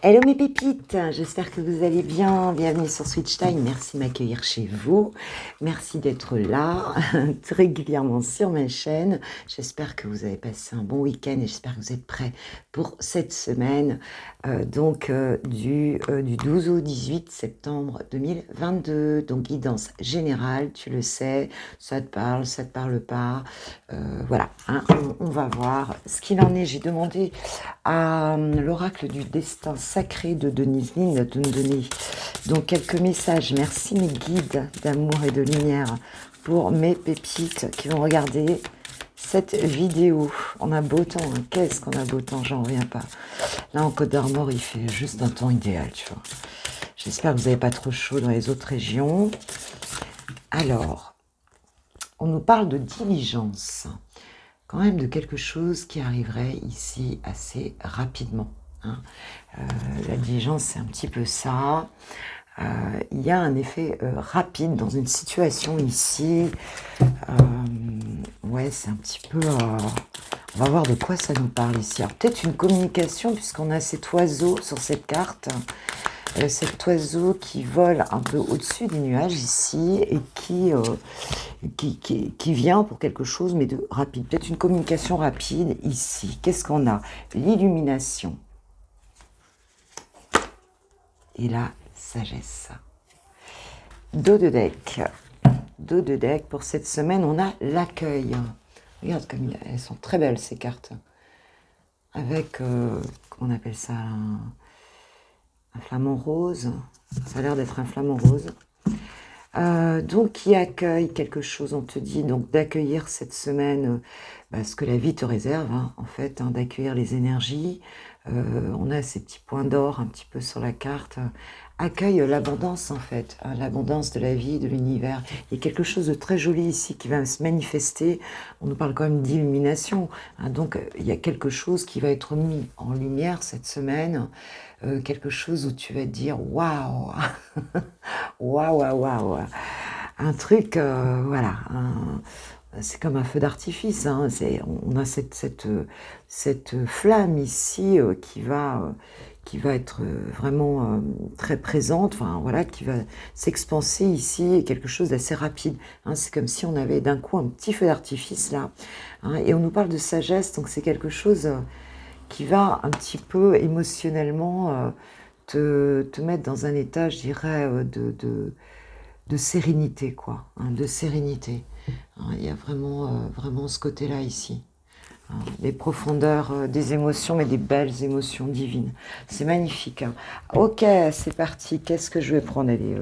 Hello mes pépites, j'espère que vous allez bien. Bienvenue sur Switch Time. Merci de m'accueillir chez vous. Merci d'être là régulièrement sur ma chaîne. J'espère que vous avez passé un bon week-end et j'espère que vous êtes prêts pour cette semaine du 12 au 18 septembre 2022. Donc guidance générale, tu le sais, ça te parle pas. Voilà, hein, on va voir ce qu'il en est. J'ai demandé à l'oracle du destin sacré de Denise Nin de nous donner donc quelques messages. Merci mes guides d'amour et de lumière pour mes pépites qui vont regarder cette vidéo. On a beau temps, hein. Qu'est-ce qu'on a beau temps, j'en reviens pas. Là en Côte d'Armor il fait juste un temps idéal, tu vois. J'espère que vous n'avez pas trop chaud dans les autres régions. Alors, on nous parle de diligence, quand même de quelque chose qui arriverait ici assez rapidement. Hein. La diligence, c'est un petit peu ça. Il y a un effet rapide dans une situation ici. Ouais, c'est un petit peu... on va voir de quoi ça nous parle ici. Alors peut-être une communication, puisqu'on a cet oiseau sur cette carte. Cet oiseau qui vole un peu au-dessus des nuages ici et qui vient pour quelque chose, mais de rapide. Peut-être une communication rapide ici. Qu'est-ce qu'on a? L'illumination. Et la sagesse. Dos de deck. Dos de deck. Pour cette semaine, on a l'accueil. Regarde comme elles sont très belles ces cartes. Avec, comment on appelle ça, un flamant rose. Ça a l'air d'être un flamant rose. Donc qui accueille quelque chose, on te dit donc d'accueillir cette semaine ce que la vie te réserve, hein, en fait, hein, d'accueillir les énergies. On a ces petits points d'or un petit peu sur la carte. Accueille l'abondance en fait, hein, l'abondance de la vie, de l'univers. Il y a quelque chose de très joli ici qui va se manifester. On nous parle quand même d'illumination, hein, donc il y a quelque chose qui va être mis en lumière cette semaine. Quelque chose où tu vas te dire waouh, waouh, waouh, waouh, un truc, voilà, c'est comme un feu d'artifice, hein, on a cette flamme ici qui va être vraiment très présente, enfin voilà, qui va s'expanser ici, quelque chose d'assez rapide, hein, c'est comme si on avait d'un coup un petit feu d'artifice là, hein, et on nous parle de sagesse, donc c'est quelque chose qui va un petit peu émotionnellement te mettre dans un état, je dirais, de sérénité, quoi, hein, de sérénité. Hein, il y a vraiment ce côté-là ici. Hein, les profondeurs des émotions, mais des belles émotions divines. C'est magnifique. Hein. Ok, c'est parti. Qu'est-ce que je vais prendre? Allez,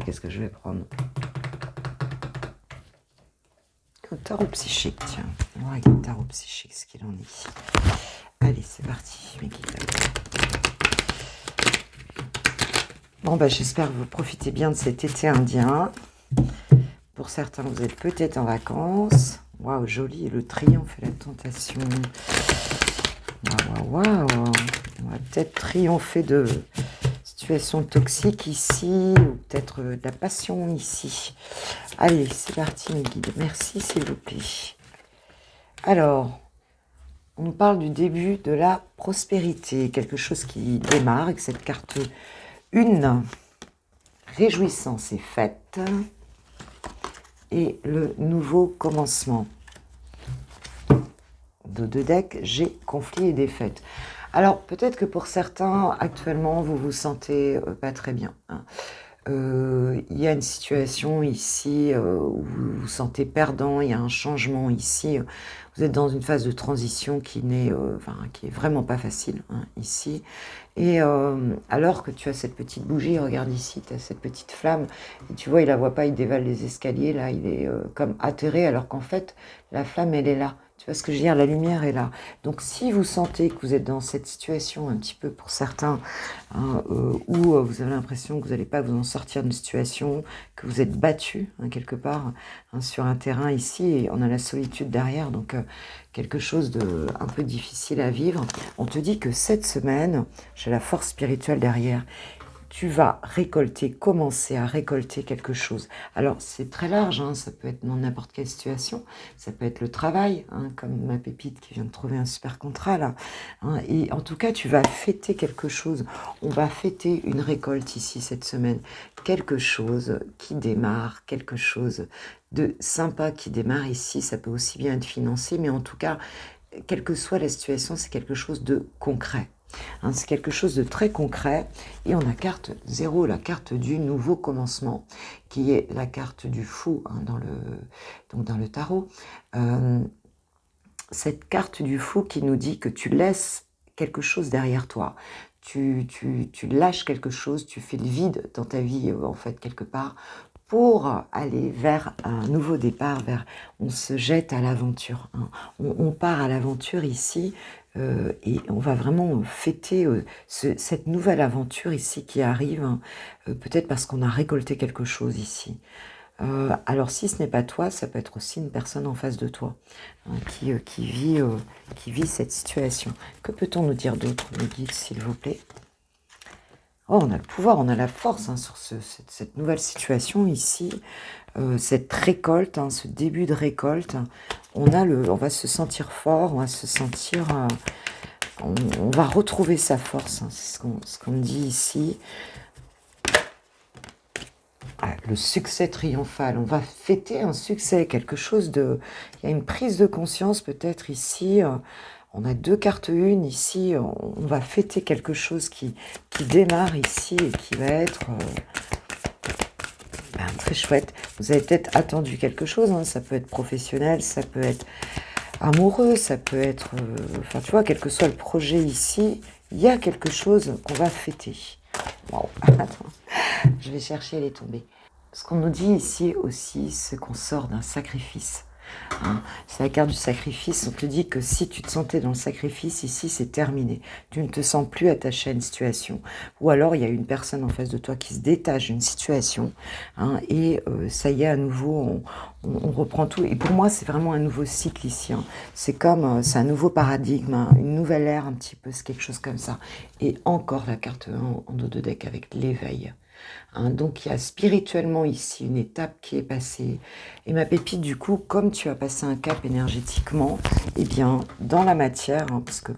qu'est-ce que je vais prendre Tarot psychique, tiens. On va regarder tarot psychique, ce qu'il en est ici. Allez, c'est parti, mes guides. Bon, j'espère que vous profitez bien de cet été indien. Pour certains, vous êtes peut-être en vacances. Waouh, joli, le triomphe et la tentation. Waouh, waouh, waouh. On va peut-être triompher de situations toxiques ici, ou peut-être de la passion ici. Allez, c'est parti, mes guides. Merci, s'il vous plaît. Alors, on nous parle du début de la prospérité, quelque chose qui démarre avec cette carte 1. Réjouissance est faite et le nouveau commencement. Dos de deck, j'ai conflit et défaite. Alors, peut-être que pour certains, actuellement, vous vous sentez pas très bien. Hein. Il y a une situation ici où vous vous sentez perdant, il y a un changement ici. Vous êtes dans une phase de transition qui est vraiment pas facile, hein, ici. Et alors que tu as cette petite bougie, regarde ici, tu as cette petite flamme, et tu vois, il la voit pas, il dévale les escaliers, là, il est comme atterré, alors qu'en fait, la flamme, elle est là. Tu vois ce que je veux dire? La lumière est là. Donc, si vous sentez que vous êtes dans cette situation, un petit peu pour certains, hein, où vous avez l'impression que vous n'allez pas vous en sortir d'une situation, que vous êtes battu, hein, quelque part, hein, sur un terrain ici, et on a la solitude derrière, donc quelque chose de un peu difficile à vivre. On te dit que cette semaine, j'ai la force spirituelle derrière, tu vas récolter, commencer à récolter quelque chose. Alors, c'est très large, hein, ça peut être dans n'importe quelle situation, ça peut être le travail, hein, comme ma pépite qui vient de trouver un super contrat, là. Hein, et en tout cas, tu vas fêter quelque chose. On va fêter une récolte ici, cette semaine. Quelque chose qui démarre, quelque chose de sympa qui démarre ici. Ça peut aussi bien être financé, mais en tout cas, quelle que soit la situation, c'est quelque chose de concret. Hein, c'est quelque chose de très concret. Et on a carte 0, la carte du nouveau commencement, qui est la carte du fou, hein, donc dans le tarot. Cette carte du fou qui nous dit que tu laisses quelque chose derrière toi. Tu lâches quelque chose, tu fais le vide dans ta vie, en fait, quelque part, pour aller vers un nouveau départ, on se jette à l'aventure. Hein. On part à l'aventure ici et on va vraiment fêter cette nouvelle aventure ici qui arrive, hein, peut-être parce qu'on a récolté quelque chose ici. Alors si ce n'est pas toi, ça peut être aussi une personne en face de toi, hein, qui vit cette situation. Que peut-on nous dire d'autre, mes guides, s'il vous plaît? Oh, on a le pouvoir, on a la force, hein, sur cette nouvelle situation ici, cette récolte, hein, ce début de récolte. On va se sentir fort, on va se sentir, on va retrouver sa force, hein, c'est ce qu'on dit ici. Ah, le succès triomphal, on va fêter un succès, quelque chose de... Il y a une prise de conscience peut-être ici. On a 2 cartes une ici, on va fêter quelque chose qui démarre ici et qui va être très chouette. Vous avez peut-être attendu quelque chose, hein, ça peut être professionnel, ça peut être amoureux, ça peut être... Enfin, tu vois, quel que soit le projet ici, il y a quelque chose qu'on va fêter. Wow. Attends, je vais chercher, elle est tombée. Ce qu'on nous dit ici aussi, c'est qu'on sort d'un sacrifice. Hein, c'est la carte du sacrifice. On te dit que si tu te sentais dans le sacrifice, ici c'est terminé. Tu ne te sens plus attaché à une situation. Ou alors il y a une personne en face de toi qui se détache d'une situation. Hein, et ça y est, à nouveau, on reprend tout. Et pour moi, c'est vraiment un nouveau cycle ici. Hein. C'est comme, c'est un nouveau paradigme, hein, une nouvelle ère un petit peu, c'est quelque chose comme ça. Et encore la carte 1 en dos de deck avec l'éveil. Hein, donc il y a spirituellement ici une étape qui est passée. Et ma pépite, du coup, comme tu as passé un cap énergétiquement, eh bien, dans la matière, hein, parce que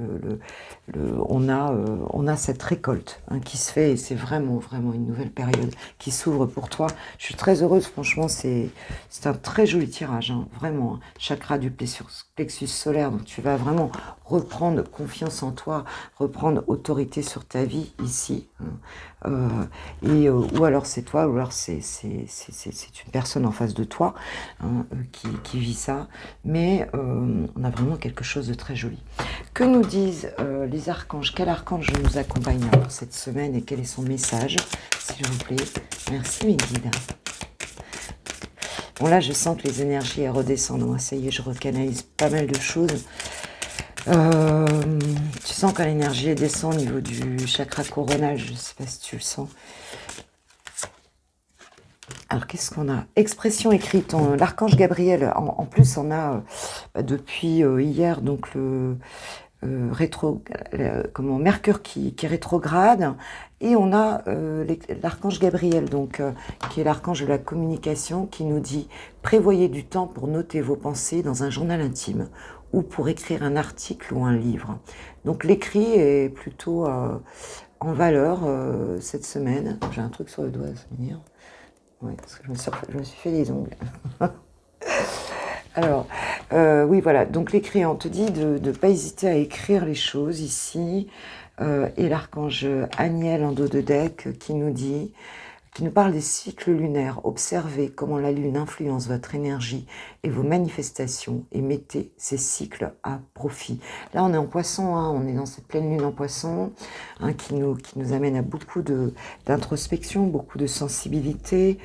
on a cette récolte, hein, qui se fait, et c'est vraiment, vraiment une nouvelle période qui s'ouvre pour toi. Je suis très heureuse, franchement, c'est un très joli tirage, hein, vraiment. Hein. Chakra du plexus solaire, donc tu vas vraiment reprendre confiance en toi, reprendre autorité sur ta vie ici. Hein. Ou alors c'est toi, ou alors c'est une personne en face de toi, hein, qui vit ça, mais on a vraiment quelque chose de très joli. Que nous disent les archanges? Quel archange nous accompagne pour cette semaine et quel est son message, s'il vous plaît? Merci mes guides. Bon là je sens que les énergies elles redescendent, moi ça y est, je recanalise pas mal de choses. Tu sens quand l'énergie descend au niveau du chakra coronal, je ne sais pas si tu le sens. Alors, qu'est-ce qu'on a? Expression écrite. L'archange Gabriel, en plus, on a depuis hier, donc le Mercure qui est rétrograde, et on a l'archange Gabriel, donc qui est l'archange de la communication, qui nous dit « Prévoyez du temps pour noter vos pensées dans un journal intime ou pour écrire un article ou un livre. » Donc, l'écrit est plutôt en valeur cette semaine. J'ai un truc sur le doigt, ça m'énerve. Ouais, parce que je me suis fait les ongles. Alors, oui, voilà. Donc, l'écrit, on te dit de ne pas hésiter à écrire les choses ici. Et l'archange Aniel en dos de deck qui nous parle des cycles lunaires. Observez comment la lune influence votre énergie et vos manifestations et mettez ces cycles à profit. Là, on est en poisson, hein, on est dans cette pleine lune en poisson, hein, qui nous amène à beaucoup d'introspection, beaucoup de sensibilité.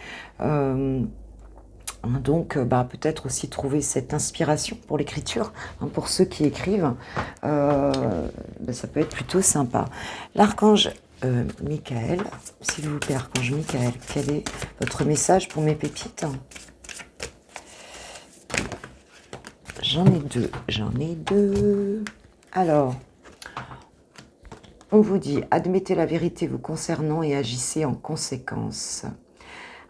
Donc, peut-être aussi trouver cette inspiration pour l'écriture, hein, pour ceux qui écrivent, ça peut être plutôt sympa. L'archange Michael, s'il vous plaît, archange Michael, quel est votre message pour mes pépites? J'en ai deux. Alors, On vous dit, admettez la vérité vous concernant et agissez en conséquence.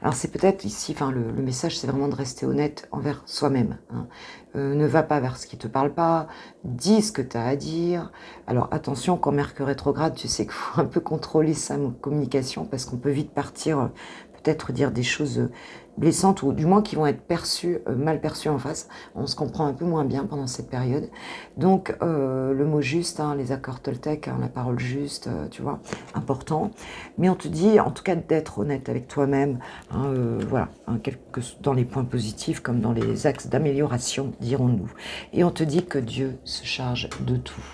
Alors c'est peut-être ici, enfin le message c'est vraiment de rester honnête envers soi-même. Hein. Ne va pas vers ce qui ne te parle pas, dis ce que tu as à dire. Alors attention, quand Mercure rétrograde, tu sais qu'il faut un peu contrôler sa communication parce qu'on peut vite partir, peut-être dire des choses blessantes ou du moins qui vont être perçues, mal perçues en face. On se comprend un peu moins bien pendant cette période. Donc le mot juste, hein, les accords Toltec, hein, la parole juste, tu vois, important. Mais on te dit en tout cas d'être honnête avec toi-même, hein, voilà, hein, dans les points positifs comme dans les axes d'amélioration, dirons-nous. Et on te dit que Dieu se charge de tout.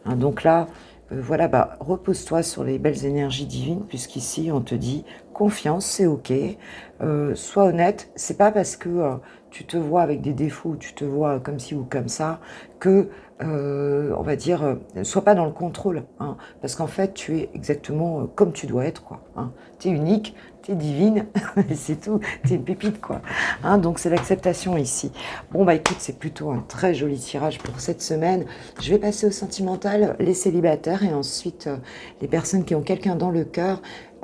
Hein, donc là, voilà, bah, repose-toi sur les belles énergies divines, puisqu'ici on te dit confiance, c'est ok, sois honnête, c'est pas parce que tu te vois avec des défauts, tu te vois comme ci ou comme ça, que, on va dire, sois pas dans le contrôle, hein, parce qu'en fait tu es exactement comme tu dois être, quoi. Hein. Tu es unique, tu es divine, et c'est tout, tu es une pépite, quoi. Hein, donc c'est l'acceptation ici. Bon, bah écoute, c'est plutôt un très joli tirage pour cette semaine. Je vais passer au sentimental, les célibataires, et ensuite les personnes qui ont quelqu'un dans le cœur.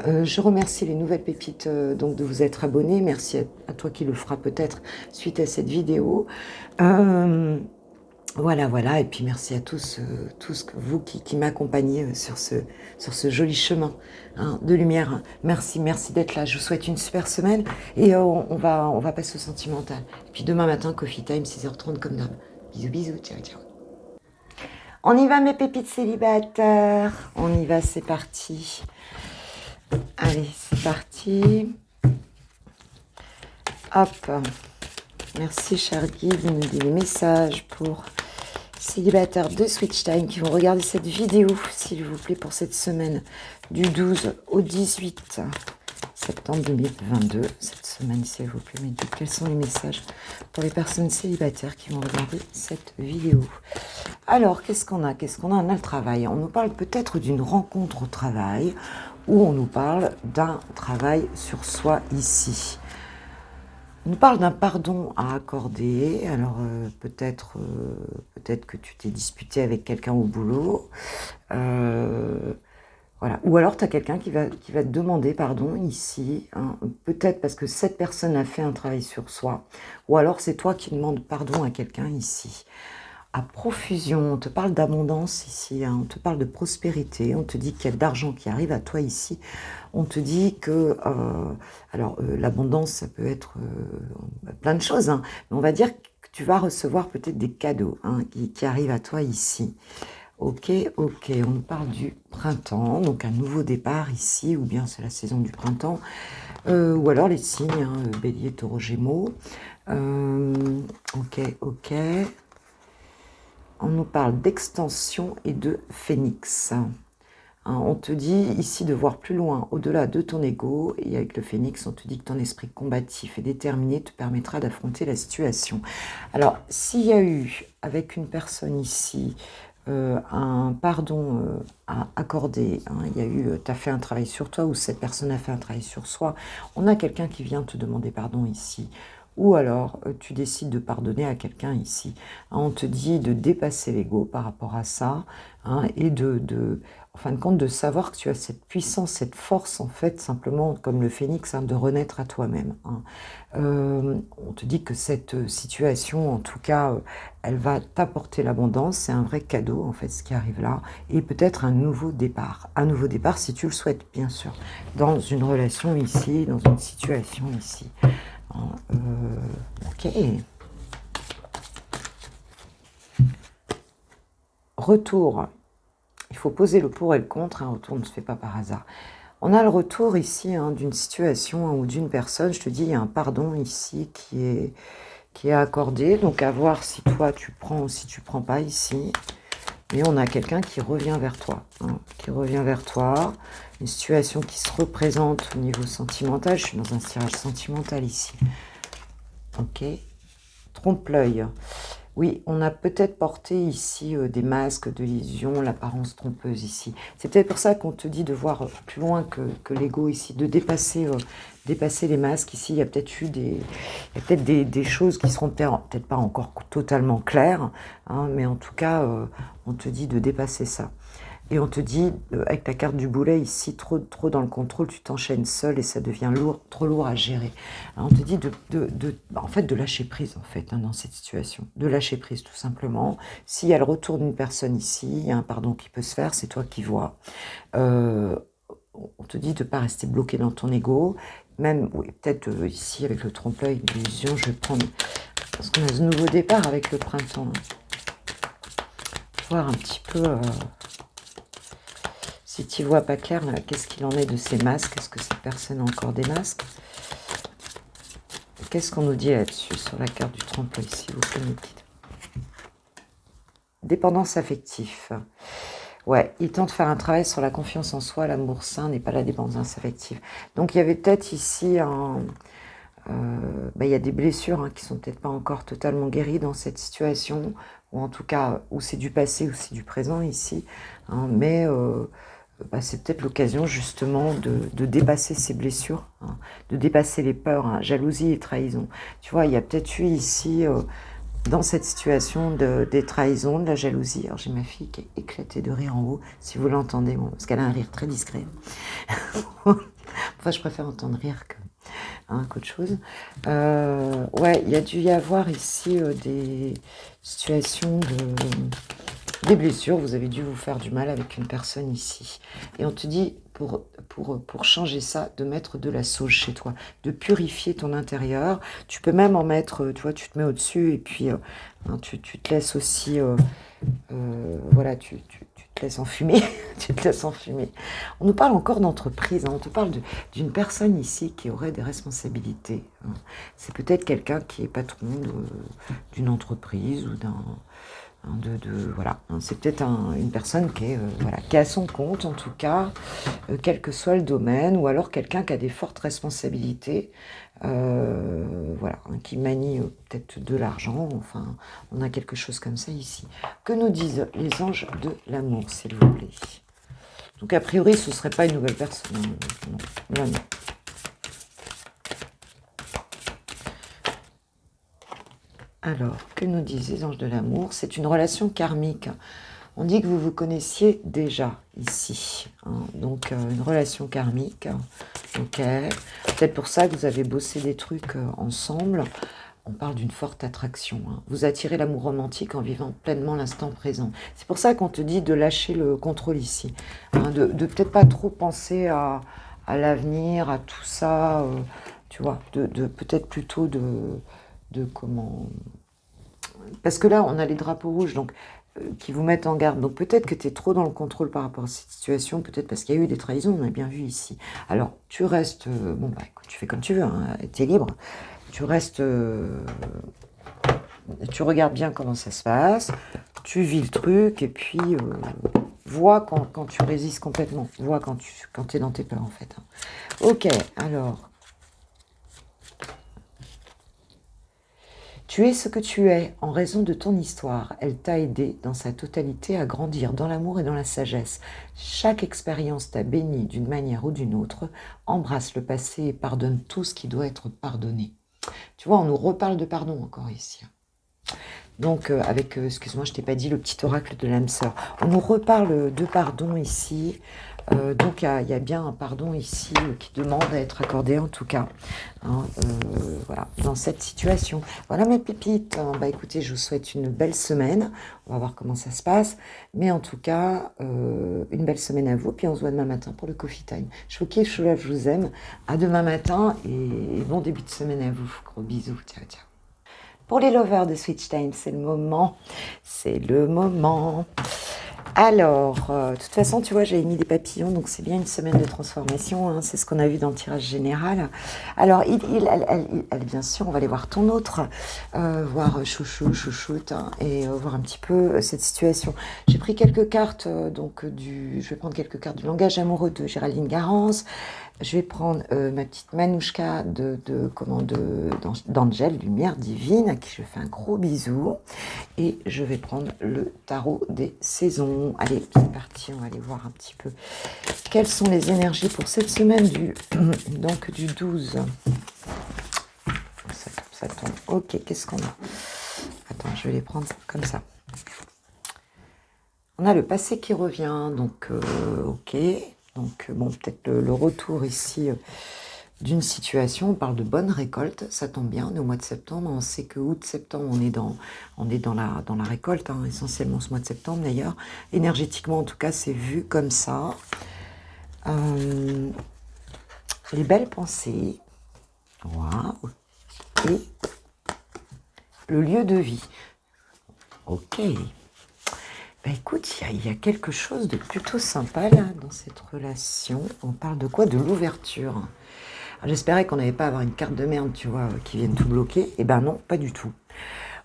Je remercie les nouvelles pépites donc de vous être abonnés. Merci à toi qui le fera peut-être suite à cette vidéo. Voilà, voilà. Et puis merci à tous, vous qui m'accompagnez sur ce joli chemin, hein, de lumière. Merci, merci d'être là. Je vous souhaite une super semaine et on va passer au sentimental. Et puis demain matin, Coffee Time, 6h30 comme d'hab. Bisous, bisous. Ciao, ciao. On y va mes pépites célibataires. On y va, c'est parti. Allez, c'est parti. Hop. Merci, cher guide, de nous donner des messages pour célibataires de Switch Time qui vont regarder cette vidéo, s'il vous plaît, pour cette semaine du 12 au 18 septembre 2022. Cette semaine, s'il vous plaît, mais quels sont les messages pour les personnes célibataires qui vont regarder cette vidéo? Alors, qu'est-ce qu'on a? On a le travail. On nous parle peut-être d'une rencontre au travail ou on nous parle d'un travail sur soi ici. On nous parle d'un pardon à accorder. Alors, peut-être que tu t'es disputé avec quelqu'un au boulot. Voilà. Ou alors, tu as quelqu'un qui va te demander pardon ici. Hein. Peut-être parce que cette personne a fait un travail sur soi. Ou alors, c'est toi qui demandes pardon à quelqu'un ici. À profusion, on te parle d'abondance ici, hein, on te parle de prospérité, on te dit qu'il y a de l'argent qui arrive à toi ici, on te dit que, l'abondance ça peut être plein de choses, hein, mais on va dire que tu vas recevoir peut-être des cadeaux hein, qui arrivent à toi ici. Ok, on nous parle du printemps, donc un nouveau départ ici, ou bien c'est la saison du printemps, ou alors les signes, hein, bélier, taureau, gémeaux, ok. On nous parle d'extension et de phénix. Hein, on te dit ici de voir plus loin, au-delà de ton ego. Et avec le phénix, on te dit que ton esprit combatif et déterminé te permettra d'affronter la situation. Alors, s'il y a eu, avec une personne ici, un pardon à accorder, hein, il y a eu, tu as fait un travail sur toi ou cette personne a fait un travail sur soi, on a quelqu'un qui vient te demander pardon ici. Ou alors, tu décides de pardonner à quelqu'un ici. Hein, on te dit de dépasser l'ego par rapport à ça, hein, et en fin de compte, de savoir que tu as cette puissance, cette force, en fait, simplement, comme le phénix, hein, de renaître à toi-même. Hein. On te dit que cette situation, en tout cas, elle va t'apporter l'abondance. C'est un vrai cadeau, en fait, ce qui arrive là. Et peut-être un nouveau départ. Un nouveau départ, si tu le souhaites, bien sûr. Dans une relation ici, dans une situation ici. Ok. Retour. Il faut poser le pour et le contre. Un retour ne se fait pas par hasard. On a le retour ici hein, d'une situation hein, ou d'une personne. Je te dis, il y a un pardon ici qui est accordé. Donc à voir si toi tu prends ou si tu prends pas ici. Mais on a quelqu'un qui revient vers toi. Hein, qui revient vers toi. Une situation qui se représente au niveau sentimental. Je suis dans un tirage sentimental ici. Ok, trompe-l'œil. Oui, on a peut-être porté ici des masques de l'illusion, l'apparence trompeuse ici. C'est peut-être pour ça qu'on te dit de voir plus loin que l'ego ici, de dépasser les masques. Ici, il y a peut-être eu des choses qui seront peut-être pas encore totalement claires, hein, mais en tout cas, on te dit de dépasser ça. Et on te dit, avec ta carte du boulet ici, trop dans le contrôle, tu t'enchaînes seul et ça devient lourd, trop lourd à gérer. Alors on te dit en fait, de lâcher prise, en fait, hein, dans cette situation. De lâcher prise, tout simplement. S'il y a le retour d'une personne ici, il y a un pardon qui peut se faire, c'est toi qui vois. On te dit de ne pas rester bloqué dans ton ego. Même, oui, peut-être ici, avec le trompe-l'œil, l'illusion, je vais prendre... Parce qu'on a ce nouveau départ avec le printemps. Voir un petit peu... si tu vois pas clair, qu'est-ce qu'il en est de ces masques? Est-ce que cette personne a encore des masques? Qu'est-ce qu'on nous dit là-dessus, sur la carte du trompe-l'œil, s'il vous plaît, mes guides? Dépendance affective. Ouais, il tente de faire un travail sur la confiance en soi, l'amour sain n'est pas la dépendance affective. Donc il y avait peut-être ici il y a des blessures, hein, qui sont peut-être pas encore totalement guéries dans cette situation, ou en tout cas, où c'est du passé ou c'est du présent ici, hein, mais c'est peut-être l'occasion justement de dépasser ces blessures, hein, de dépasser les peurs, hein, jalousie et trahison. Tu vois, il y a peut-être eu ici, dans cette situation des trahisons, de la jalousie. Alors j'ai ma fille qui est éclatée de rire en haut, si vous l'entendez, bon, parce qu'elle a un rire très discret. Enfin, je préfère entendre rire qu'autre chose. Ouais, il y a dû y avoir ici des situations des blessures. Vous avez dû vous faire du mal avec une personne ici. Et on te dit, pour changer ça, de mettre de la sauge chez toi, de purifier ton intérieur. Tu peux même en mettre, tu vois, tu te mets au-dessus et puis tu te laisses aussi... voilà, tu te laisses enfumer, tu te laisses enfumer. On nous parle encore d'entreprise, hein, on te parle d'une personne ici qui aurait des responsabilités. Hein. C'est peut-être quelqu'un qui est patron d'une entreprise ou voilà, hein, c'est peut-être une personne qui est, voilà, qui est à son compte en tout cas, quel que soit le domaine, ou alors quelqu'un qui a des fortes responsabilités, voilà, hein, qui manie peut-être de l'argent, enfin, on a quelque chose comme ça ici. Que nous disent les anges de l'amour, s'il vous plaît? Donc a priori, ce ne serait pas une nouvelle personne. Non, là, non. Alors, que nous disent les anges de l'amour? C'est une relation karmique. On dit que vous vous connaissiez déjà ici. Hein, donc, une relation karmique. Ok. Peut-être pour ça que vous avez bossé des trucs ensemble. On parle d'une forte attraction. Hein. Vous attirez l'amour romantique en vivant pleinement l'instant présent. C'est pour ça qu'on te dit de lâcher le contrôle ici. Hein, de peut-être pas trop penser à l'avenir, à tout ça. Tu vois, de peut-être plutôt de comment... Parce que là, on a les drapeaux rouges donc, qui vous mettent en garde. Donc peut-être que tu es trop dans le contrôle par rapport à cette situation, peut-être parce qu'il y a eu des trahisons, on a bien vu ici. Alors, tu restes... écoute, tu fais comme tu veux, hein, tu es libre. Tu restes... tu regardes bien comment ça se passe, tu vis le truc, et puis vois quand tu résistes complètement. Vois quand tu es dans tes peurs, en fait. Hein. Ok, alors... Tu es ce que tu es en raison de ton histoire. Elle t'a aidé dans sa totalité à grandir dans l'amour et dans la sagesse. Chaque expérience t'a béni d'une manière ou d'une autre. Embrasse le passé et pardonne tout ce qui doit être pardonné. Tu vois, on nous reparle de pardon encore ici. Donc, excuse-moi, je t'ai pas dit le petit oracle de l'âme sœur. On nous reparle de pardon ici. Donc, il y a bien un pardon ici qui demande à être accordé, en tout cas. Hein, voilà, dans cette situation. Voilà mes pépites. Écoutez, je vous souhaite une belle semaine. On va voir comment ça se passe. Mais en tout cas, une belle semaine à vous. Puis on se voit demain matin pour le coffee time. Je vous kiffe, je vous aime. À demain matin et bon début de semaine à vous. Gros bisous. Ciao, ciao. Pour les lovers de Switch Time, c'est le moment. C'est le moment. Alors, de toute façon, tu vois, j'avais mis des papillons, donc c'est bien une semaine de transformation. Hein, c'est ce qu'on a vu dans le tirage général. Alors, elle, bien sûr, on va aller voir ton autre, voir chouchoute, hein, et voir un petit peu cette situation. J'ai pris quelques cartes, je vais prendre quelques cartes du langage amoureux de Géraldine Garance. Je vais prendre ma petite Manouchka d'Angèle, Lumière Divine, à qui je fais un gros bisou. Et je vais prendre le tarot des saisons. Allez, c'est parti, on va aller voir un petit peu quelles sont les énergies pour cette semaine du 12. Ça tombe. Ok, qu'est-ce qu'on a? Attends, je vais les prendre comme ça. On a le passé qui revient, donc ok. Donc bon, peut-être le retour ici d'une situation. On parle de bonne récolte, ça tombe bien, on est au mois de septembre. On sait que août-septembre, on est dans la récolte, hein, essentiellement ce mois de septembre d'ailleurs. Énergétiquement, en tout cas, c'est vu comme ça. Les belles pensées. Waouh. Et le lieu de vie. Ok. Bah écoute, il y a quelque chose de plutôt sympa là dans cette relation. On parle de quoi? De l'ouverture. J'espérais qu'on n'avait pas à avoir une carte de merde, tu vois, qui vienne tout bloquer. Eh ben non, pas du tout.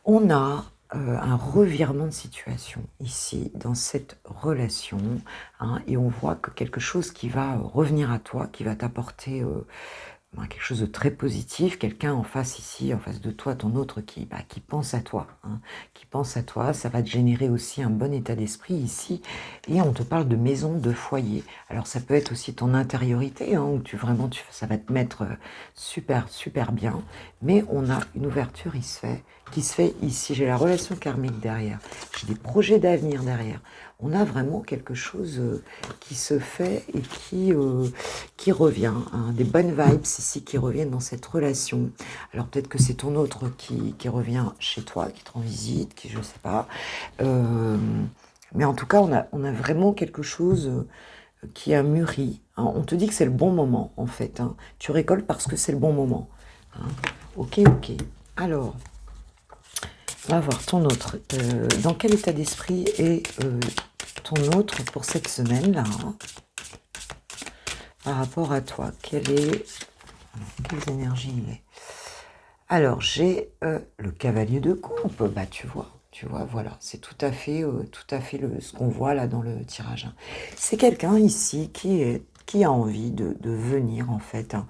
On a un revirement de situation ici, dans cette relation, hein, et on voit que quelque chose qui va revenir à toi, qui va t'apporter quelque chose de très positif, quelqu'un en face ici, en face de toi, ton autre qui pense à toi, hein, qui pense à toi, ça va te générer aussi un bon état d'esprit ici, et on te parle de maison, de foyer. Alors ça peut être aussi ton intériorité, hein, où ça va te mettre super, super bien, mais on a une ouverture qui se fait ici. J'ai la relation karmique derrière, j'ai des projets d'avenir derrière. On a vraiment quelque chose qui se fait et qui revient, hein, des bonnes vibes ici qui reviennent dans cette relation. Alors peut-être que c'est ton autre qui revient chez toi, qui te rend visite, qui je sais pas. Mais en tout cas, on a vraiment quelque chose qui a mûri, hein. On te dit que c'est le bon moment en fait, hein. Tu récoltes parce que c'est le bon moment, hein. Ok. Alors, on va voir ton autre. Dans quel état d'esprit est ton autre pour cette semaine-là, hein, par rapport à toi? Quelles énergies il est? Alors, j'ai le cavalier de coupe. Bah, tu vois, voilà. C'est tout à fait ce qu'on voit là dans le tirage, hein. C'est quelqu'un ici qui a envie de venir, en fait, hein,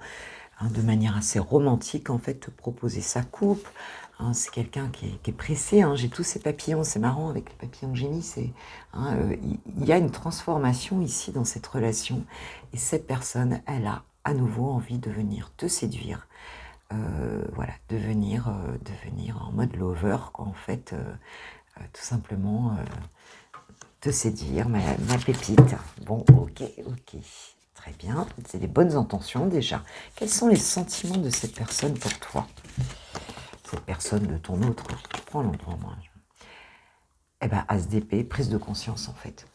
de manière assez romantique, en fait, te proposer sa coupe. Hein, c'est quelqu'un qui est pressé, hein. J'ai tous ces papillons, c'est marrant avec les papillons génies. Il y a une transformation ici dans cette relation. Et cette personne, elle a à nouveau envie de venir te séduire. Voilà, de venir en mode lover, quoi, en fait, tout simplement te séduire, ma pépite. Bon, ok, très bien, c'est des bonnes intentions déjà. Quels sont les sentiments de cette personne pour toi? Cette personne de ton autre, je prends l'endroit moi. Eh bien, As d'épée, prise de conscience en fait.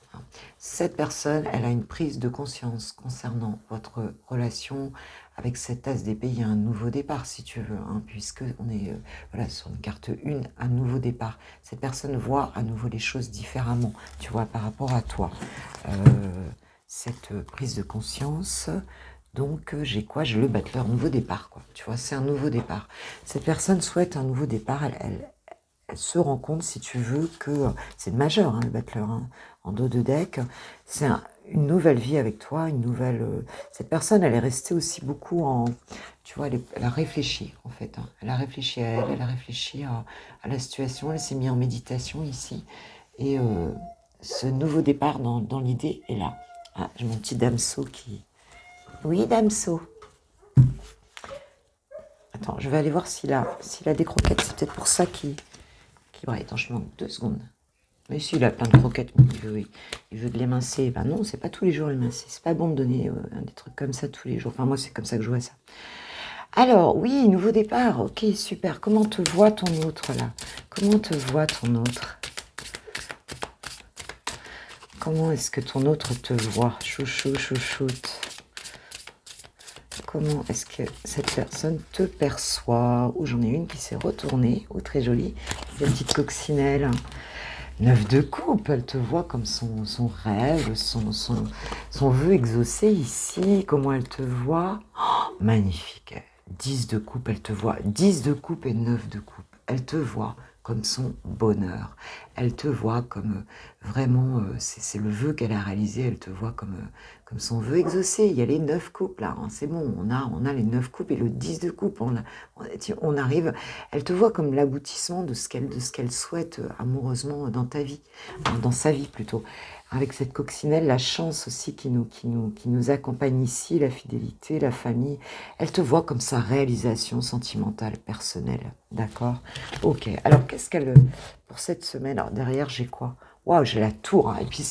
Cette personne, elle a une prise de conscience concernant votre relation. Avec cette As d'épée, il y a un nouveau départ, si tu veux, hein, puisque on est voilà, sur une carte 1, un nouveau départ. Cette personne voit à nouveau les choses différemment, tu vois, par rapport à toi. Cette prise de conscience, donc j'ai quoi? J'ai le battleur, nouveau départ, quoi. Tu vois, c'est un nouveau départ. Cette personne souhaite un nouveau départ, elle se rend compte, si tu veux, que c'est le majeur, hein, le battleur, hein, en dos de deck. C'est une nouvelle vie avec toi, une nouvelle... cette personne, elle est restée aussi beaucoup en... Tu vois, elle a réfléchi, en fait, hein. Elle a réfléchi à elle, elle a réfléchi à la situation, elle s'est mise en méditation ici. Et ce nouveau départ dans l'idée est là. Ah, j'ai mon petit Damso qui... Oui, Damso. Attends, je vais aller voir s'il a des croquettes. C'est peut-être pour ça qu'il... Attends, je demande 2 secondes. Mais si, il a plein de croquettes, mais il veut de l'émincer. Ben non, c'est pas tous les jours l'émincer. C'est pas bon de donner des trucs comme ça tous les jours. Enfin, moi, c'est comme ça que je vois ça. Alors, oui, nouveau départ. Ok, super. Comment te voit ton autre, là? Comment te voit ton autre? Comment est-ce que ton autre te voit? Chouchoute. Comment est-ce que cette personne te perçoit? Oh, j'en ai une qui s'est retournée. Oh, très jolie. Cette petite coccinelle. 9 de coupe, elle te voit comme son rêve, son vœu exaucé ici. Comment elle te voit? Oh, magnifique. 10 de coupe, elle te voit. 10 de coupe et 9 de coupe. Elle te voit comme son bonheur. Elle te voit comme vraiment, c'est le vœu qu'elle a réalisé. Elle te voit comme son vœu exaucé. Il y a les 9 coupes là, hein, c'est bon, on a les 9 coupes et le 10 de coupe. On arrive, elle te voit comme l'aboutissement de ce qu'elle souhaite amoureusement dans ta vie, dans sa vie plutôt. Avec cette coccinelle, la chance aussi qui nous accompagne ici, la fidélité, la famille. Elle te voit comme sa réalisation sentimentale, personnelle. D'accord? Ok. Alors, qu'est-ce qu'elle... Pour cette semaine, alors derrière, j'ai quoi? Waouh, j'ai la tour, hein. Et puis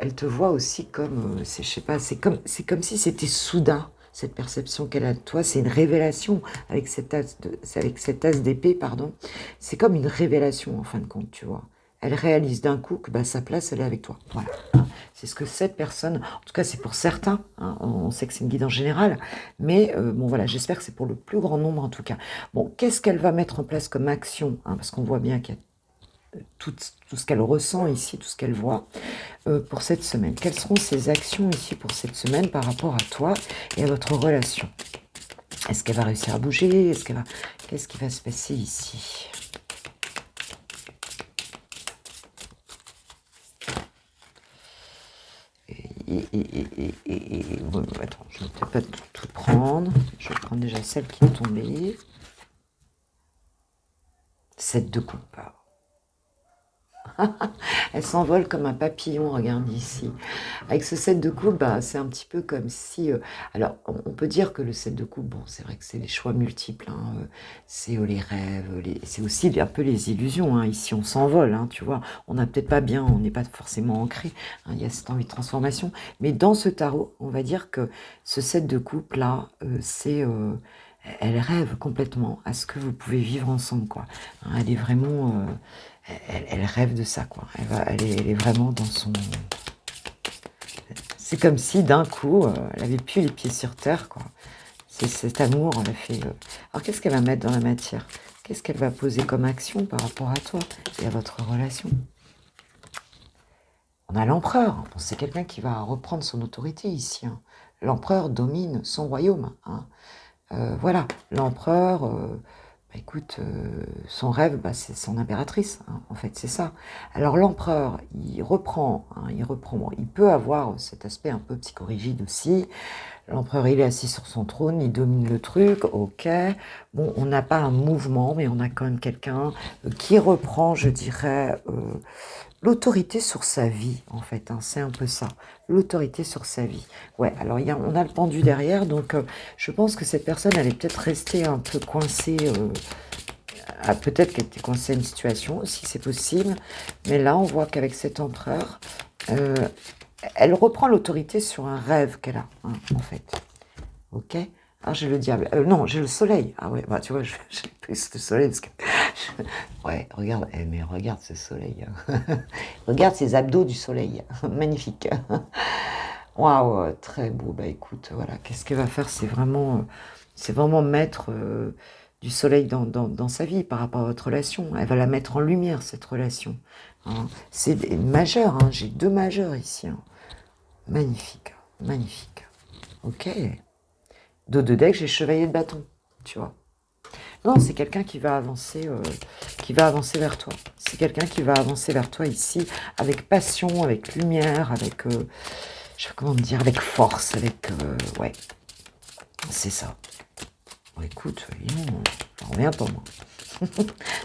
elle te voit aussi comme, je sais pas, c'est comme si c'était soudain, cette perception qu'elle a de toi. C'est une révélation avec cet as d'épée, pardon. C'est comme une révélation, en fin de compte, tu vois. Elle réalise d'un coup que bah, sa place, elle est avec toi. Voilà. C'est ce que cette personne, en tout cas c'est pour certains, hein, on sait que c'est une guide en général, mais bon voilà, j'espère que c'est pour le plus grand nombre en tout cas. Bon, qu'est-ce qu'elle va mettre en place comme action, hein, parce qu'on voit bien qu'il y a tout ce qu'elle ressent ici, tout ce qu'elle voit pour cette semaine. Quelles seront ses actions ici pour cette semaine par rapport à toi et à votre relation? Est-ce qu'elle va réussir à bouger? Qu'est-ce qui va se passer ici? Bon, attends, je ne vais peut-être pas tout prendre. Je vais prendre déjà celle qui est tombée. 7 de coupe. Elle s'envole comme un papillon, regarde ici. Avec ce 7 de coupe, bah, c'est un petit peu comme si... alors, on peut dire que le 7 de coupe, bon, c'est vrai que c'est les choix multiples, hein, c'est les rêves, c'est aussi un peu les illusions. Hein. Ici, on s'envole, hein, tu vois. On n'a peut-être pas bien, on n'est pas forcément ancré. Hein, il y a cette envie de transformation. Mais dans ce tarot, on va dire que ce 7 de coupe, là, c'est... elle rêve complètement à ce que vous pouvez vivre ensemble, quoi. Hein, elle est vraiment... elle rêve de ça, quoi. Elle est vraiment dans son... C'est comme si, d'un coup, elle avait plus les pieds sur terre, quoi. C'est cet amour, elle a fait... Alors, qu'est-ce qu'elle va mettre dans la matière? Qu'est-ce qu'elle va poser comme action par rapport à toi et à votre relation? On a l'empereur. Bon, c'est quelqu'un qui va reprendre son autorité ici. Hein. L'empereur domine son royaume. Hein. Voilà, l'empereur... bah, écoute, son rêve, bah, c'est son impératrice, hein, en fait, c'est ça. Alors l'empereur, il reprend, bon, il peut avoir cet aspect un peu psychorigide aussi. L'empereur, il est assis sur son trône, il domine le truc, ok. Bon, on n'a pas un mouvement, mais on a quand même quelqu'un qui reprend, je dirais, l'autorité sur sa vie, en fait, hein, c'est un peu ça, l'autorité sur sa vie. Ouais, alors on a le pendu derrière, donc je pense que cette personne, elle est peut-être restée un peu coincée, peut-être qu'elle était coincée à une situation, si c'est possible, mais là, on voit qu'avec cet empereur, elle reprend l'autorité sur un rêve qu'elle a, hein, en fait, ok. Ah, j'ai le diable. Non, j'ai le soleil. Ah ouais, bah tu vois, j'ai plus le soleil parce que... Ouais, regarde, mais regarde ce soleil. Regarde ces abdos du soleil. Magnifique. Waouh, très beau. Bah écoute, voilà, qu'est-ce qu'elle va faire? C'est vraiment mettre du soleil dans sa vie par rapport à votre relation. Elle va la mettre en lumière, cette relation. Hein. C'est majeur, hein. J'ai 2 majeurs ici. Hein. Magnifique, magnifique. Ok. Dos de deck, j'ai chevalier de bâton, tu vois. Non, c'est quelqu'un qui va avancer vers toi. C'est quelqu'un qui va avancer vers toi ici, avec passion, avec lumière, avec, je sais pas comment dire, avec force, avec, ouais, c'est ça. Bon, écoute, j'en reviens pas, moi.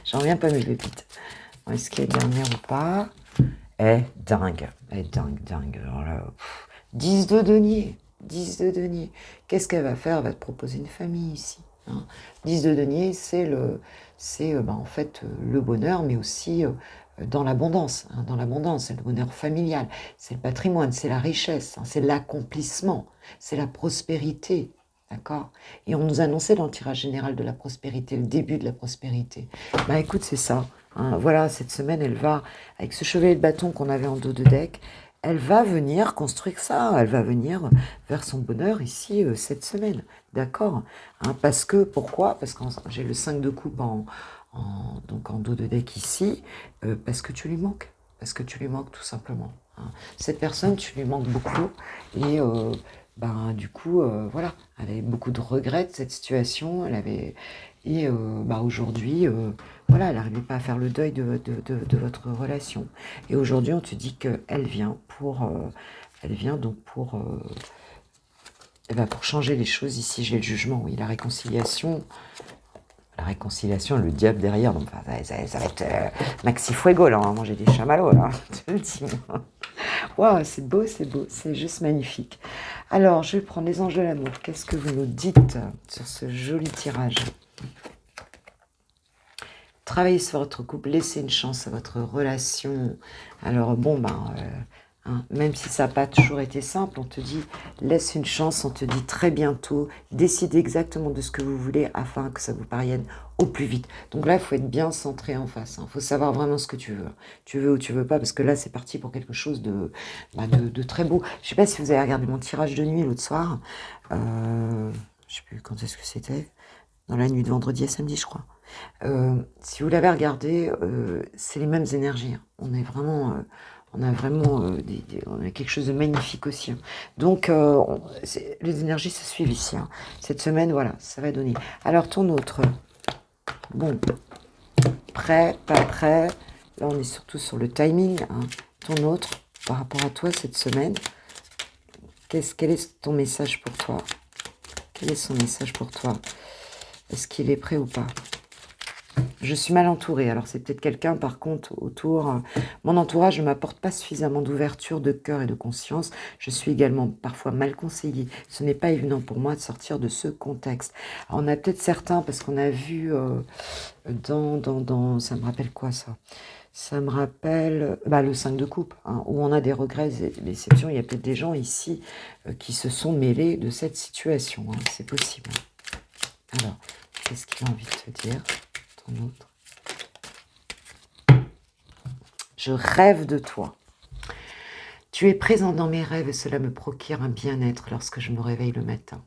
J'en reviens pas, mes pépites. Bon, est-ce qu'il y a dernière ou pas? Dingue. Dingue. Alors là, 10 de denier. 10 de denier. Qu'est-ce qu'elle va faire? Elle va te proposer une famille ici. Hein. 10 de denier, c'est en fait le bonheur, mais aussi dans l'abondance. Hein, dans l'abondance, c'est le bonheur familial, c'est le patrimoine, c'est la richesse, hein, c'est l'accomplissement, c'est la prospérité. D'accord? Et on nous annonçait dans le tirage général de la prospérité, le début de la prospérité. Bah écoute, c'est ça. Hein, voilà, cette semaine, elle va, avec ce chevalier de bâton qu'on avait en dos de deck, elle va venir construire ça, elle va venir vers son bonheur ici cette semaine, d'accord, hein, parce que, pourquoi? Parce que j'ai le 5 de coupe donc en dos de deck ici, parce que tu lui manques tout simplement. Hein. Cette personne, tu lui manques beaucoup, et ben, du coup, voilà, elle avait beaucoup de regrets de cette situation, et aujourd'hui, voilà, elle n'arrivait pas à faire le deuil de votre relation. Et aujourd'hui, on te dit qu'elle vient donc pour changer les choses. Ici, j'ai le jugement, oui, la réconciliation, le diable derrière. Donc, ça va être Maxi Fuego, là, on va manger des chamallows, là, je te le dis. Waouh, c'est beau, c'est juste magnifique. Alors, je vais prendre les anges de l'amour. Qu'est-ce que vous nous dites sur ce joli tirage? travaillez sur votre couple, laissez une chance à votre relation. Alors bon, même si ça n'a pas toujours été simple, on te dit laisse une chance, on te dit très bientôt, décidez exactement de ce que vous voulez afin que ça vous parvienne au plus vite. Donc là, il faut être bien centré en face, il faut savoir vraiment ce que tu veux. Tu veux ou tu veux pas, parce que là, c'est parti pour quelque chose de très beau. Je ne sais pas si vous avez regardé mon tirage de nuit l'autre soir, je ne sais plus quand est-ce que c'était, dans la nuit de vendredi à samedi, je crois. Si vous l'avez regardé, c'est les mêmes énergies. On est vraiment, on a vraiment on a quelque chose de magnifique aussi. Donc, les énergies se suivent ici. Cette semaine, voilà, ça va donner. Alors, ton autre, bon, prêt, pas prêt. Là, on est surtout sur le timing. Ton autre, par rapport à toi cette semaine, quel est ton message pour toi? Quel est son message pour toi? Est-ce qu'il est prêt ou pas? Je suis mal entourée. Alors, c'est peut-être quelqu'un, par contre, autour. Mon entourage ne m'apporte pas suffisamment d'ouverture de cœur et de conscience. Je suis également parfois mal conseillée. Ce n'est pas évident pour moi de sortir de ce contexte. Alors, on a peut-être certains, parce qu'on a vu ça me rappelle quoi, ça? Ça me rappelle le 5 de coupe, où on a des regrets et des déceptions. Il y a peut-être des gens ici qui se sont mêlés de cette situation. C'est possible. Alors, qu'est-ce qu'il a envie de te dire, ton autre? Je rêve de toi. Tu es présent dans mes rêves et cela me procure un bien-être lorsque je me réveille le matin.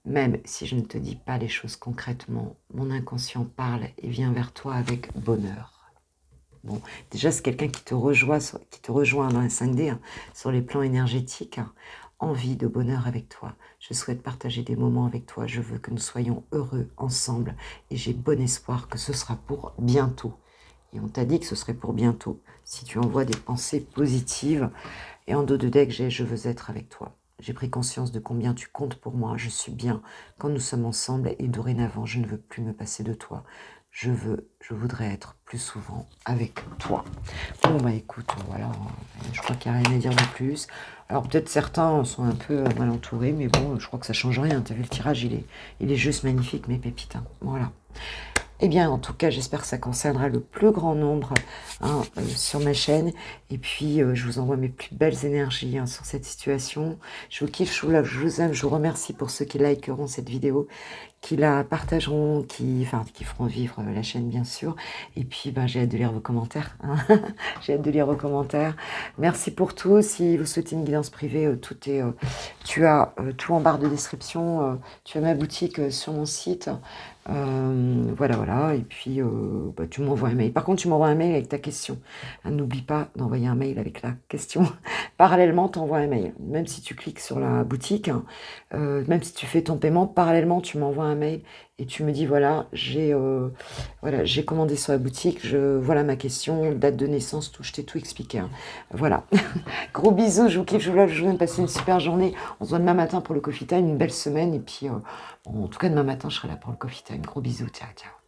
Même si je ne te dis pas les choses concrètement, mon inconscient parle et vient vers toi avec bonheur. Bon, déjà, c'est quelqu'un qui te rejoint dans la 5D, sur les plans énergétiques. Envie de bonheur avec toi. Je souhaite partager des moments avec toi. Je veux que nous soyons heureux ensemble. Et j'ai bon espoir que ce sera pour bientôt. Et on t'a dit que ce serait pour bientôt. Si tu envoies des pensées positives. Et en dos de deck, j'ai « Je veux être avec toi ». J'ai pris conscience de combien tu comptes pour moi. Je suis bien quand nous sommes ensemble. Et dorénavant, je ne veux plus me passer de toi. Je voudrais être plus souvent avec toi. Bon, écoute, voilà, je crois qu'il n'y a rien à dire de plus. Alors, peut-être certains sont un peu mal entourés, mais bon, je crois que ça change rien. Tu as vu, le tirage, il est juste magnifique, mes pépites. Voilà. Eh bien, en tout cas, j'espère que ça concernera le plus grand nombre sur ma chaîne. Et puis, je vous envoie mes plus belles énergies sur cette situation. Je vous kiffe, je vous love, je vous aime. Je vous remercie pour ceux qui likeront cette vidéo, qui la partageront, qui feront vivre la chaîne, bien sûr. Et puis, j'ai hâte de lire vos commentaires. J'ai hâte de lire vos commentaires. Merci pour tout. Si vous souhaitez une guidance privée, tu as tout en barre de description. Tu as ma boutique sur mon site. Voilà. Et puis, tu m'envoies un mail. Par contre, tu m'envoies un mail avec ta question. N'oublie pas d'envoyer un mail avec la question. Parallèlement, tu envoies un mail. Même si tu cliques sur la boutique, même si tu fais ton paiement, parallèlement, tu m'envoies un mail et tu me dis, voilà, j'ai commandé sur la boutique, voilà ma question, date de naissance, tout, je t'ai tout expliqué. Voilà. Gros bisous, je vous kiffe, je vous love, je vous aime, passer une super journée. On se voit demain matin pour le coffee time, une belle semaine. Et puis, en tout cas, demain matin, je serai là pour le coffee time. Gros bisous, ciao, ciao.